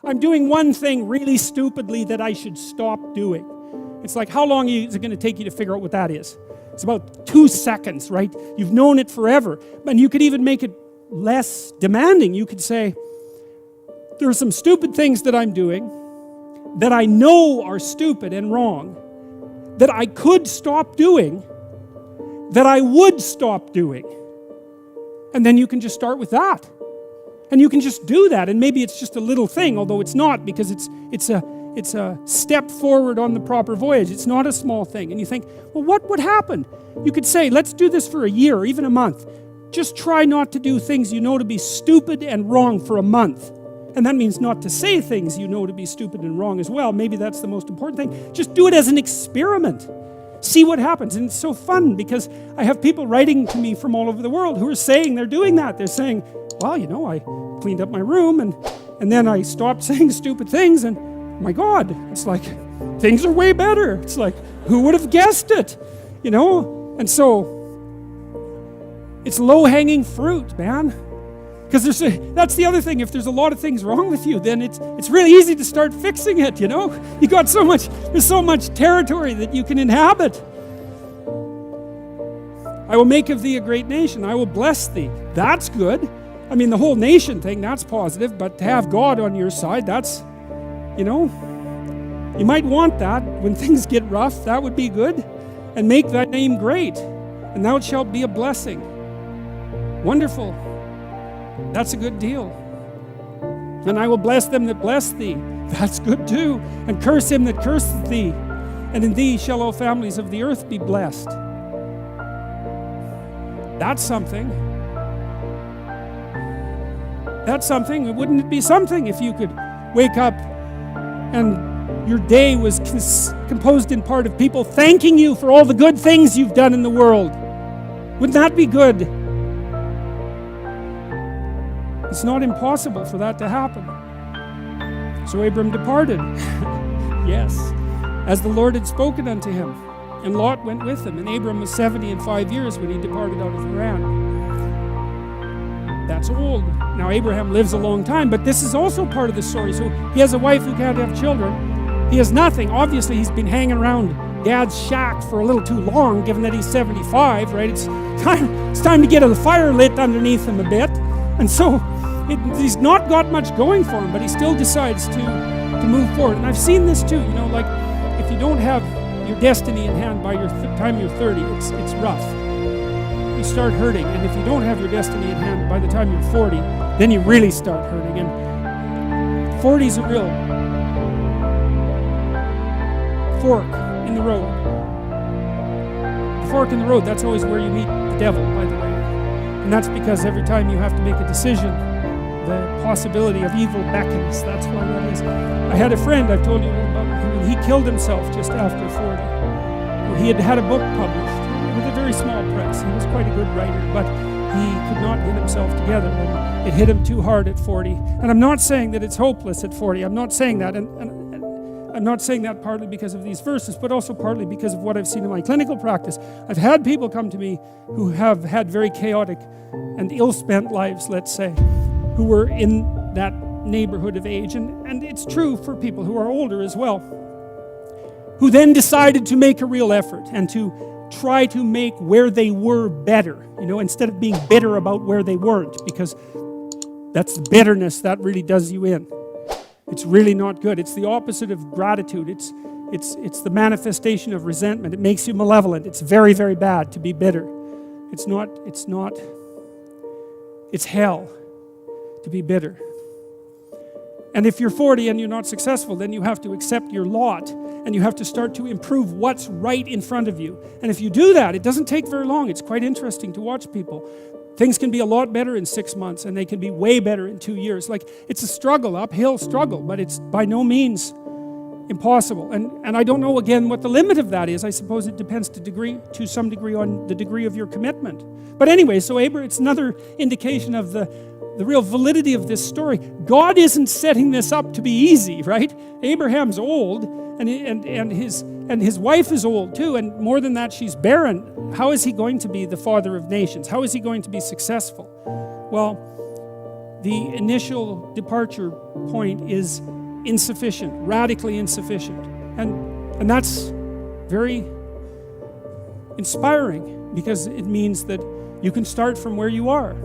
I'm doing one thing really stupidly that I should stop doing. It's like, how long is it going to take you to figure out what that is? It's about 2 seconds, right? You've known it forever. And you could even make it less demanding. You could say, there are some stupid things that I'm doing that I know are stupid and wrong, that I could stop doing, that I would stop doing. And then you can just start with that. And you can just do that. And maybe it's just a little thing, although it's not, because it's a step forward on the proper voyage. It's not a small thing. And you think, well, what would happen? You could say, let's do this for a year or even a month. Just try not to do things you know to be stupid and wrong for a month. And that means not to say things you know to be stupid and wrong as well. Maybe that's the most important thing. Just do it as an experiment. See what happens. And it's so fun because I have people writing to me from all over the world who are saying they're doing that. They're saying, well, you know, I cleaned up my room and then I stopped saying stupid things and my God, it's like things are way better. It's like, who would have guessed it? You know? And so it's low-hanging fruit, man. Because that's the other thing. If there's a lot of things wrong with you, then it's really easy to start fixing it, you know? There's so much territory that you can inhabit. I will make of thee a great nation. I will bless thee. That's good. I mean, the whole nation thing, that's positive, but to have God on your side, that's, you know, you might want that when things get rough. That would be good. And make thy name great, and thou shalt be a blessing. Wonderful. That's a good deal. And I will bless them that bless thee. That's good too. And curse him that curseth thee. And in thee shall all families of the earth be blessed. That's something. That's something. Wouldn't it be something if you could wake up and your day was composed in part of people thanking you for all the good things you've done in the world? Wouldn't that be good? It's not impossible for that to happen. So Abram departed. Yes, as the Lord had spoken unto him. And Lot went with him. And Abram was 70 and 5 years when he departed out of Haran. That's old. Now Abraham lives a long time, but this is also part of the story. So he has a wife who can't have children. He has nothing. Obviously he's been hanging around Dad's shack for a little too long, given that he's 75, right? It's time to get a fire lit underneath him a bit. And so he's not got much going for him, but he still decides to move forward. And I've seen this too, you know, like if you don't have your destiny in hand by your time you're 30, it's rough. You start hurting. And if you don't have your destiny in hand by the time you're 40, then you really start hurting. And 40 is a real fork in the road. The fork in the road, that's always where you meet the devil, by the way. And that's because every time you have to make a decision, the possibility of evil beckons. That's why that is. I had a friend, I've told you about him, he killed himself just after 40. Well, he had a book published with a very small press. He was quite a good writer, but he could not get himself together. And it hit him too hard at 40. And I'm not saying that it's hopeless at 40. I'm not saying that. And I'm not saying that partly because of these verses, but also partly because of what I've seen in my clinical practice. I've had people come to me who have had very chaotic and ill-spent lives, let's say, who were in that neighborhood of age. And it's true for people who are older as well, who then decided to make a real effort and to try to make where they were better, you know, instead of being bitter about where they weren't, because that's the bitterness that really does you in. It's really not good. It's the opposite of gratitude. It's the manifestation of resentment. It makes you malevolent. It's very, very bad to be bitter. It's hell to be bitter. And if you're 40 and you're not successful, then you have to accept your lot and you have to start to improve what's right in front of you. And if you do that, it doesn't take very long. It's quite interesting to watch people. Things can be a lot better in 6 months and they can be way better in 2 years. Like, it's a struggle, uphill struggle, but it's by no means impossible. And I don't know, again, what the limit of that is. I suppose it depends to some degree on the degree of your commitment. But anyway, so it's another indication of the real validity of this story. God isn't setting this up to be easy, right? Abraham's old, and his wife is old too, and more than that, she's barren. How is he going to be the father of nations? How is he going to be successful? Well, the initial departure point is insufficient, radically insufficient. And that's very inspiring, because it means that you can start from where you are.